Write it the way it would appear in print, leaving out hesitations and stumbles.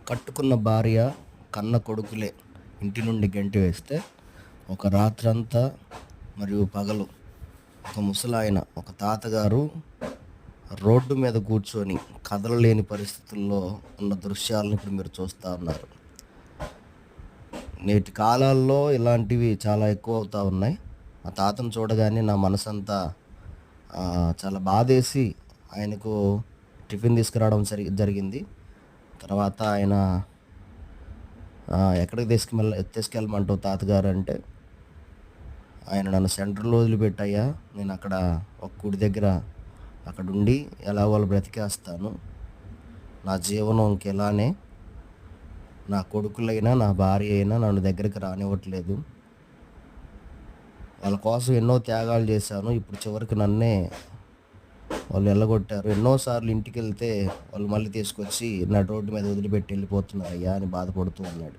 కట్టుకున్న భార్య కన్న కొడుకులే ఇంటి నుండి గెంటి వేస్తే ఒక రాత్రంతా మరియు పగలు ఒక ముసలాయన ఒక తాతగారు రోడ్డు మీద కూర్చొని కదలలేని పరిస్థితుల్లో ఉన్న దృశ్యాలను ఇప్పుడు మీరు చూస్తూ ఉన్నారు. నేటి కాలాల్లో ఇలాంటివి చాలా ఎక్కువ అవుతూ ఉన్నాయి. ఆ తాతను చూడగానే నా మనసంతా చాలా బాధేసి ఆయనకు టిఫిన్ తీసుకురావడం జరిగింది. తర్వాత ఆయన ఎక్కడికి తీసుకెళ్ళమంటావు తాతగారు అంటే, ఆయన నన్ను సెంటర్లో వదిలిపెట్టయ్యా, నేను అక్కడ ఒక గుడి దగ్గర అక్కడ ఉండి ఎలా వాళ్ళు బ్రతికేస్తాను, నా జీవనం ఇంకెలానే, నా కొడుకులైనా నా భార్య అయినా నన్ను దగ్గరికి రానివ్వట్లేదు, వాళ్ళ కోసం ఎన్నో త్యాగాలు చేశాను, ఇప్పుడు చివరికి నన్నే వాళ్ళు వెళ్ళగొట్టారు, ఎన్నోసార్లు ఇంటికి వెళ్తే వాళ్ళు మళ్ళీ తీసుకొచ్చి నా రోడ్డు మీద వదిలిపెట్టి వెళ్ళిపోతున్నారు అయ్యా అని బాధపడుతూ ఉన్నాడు.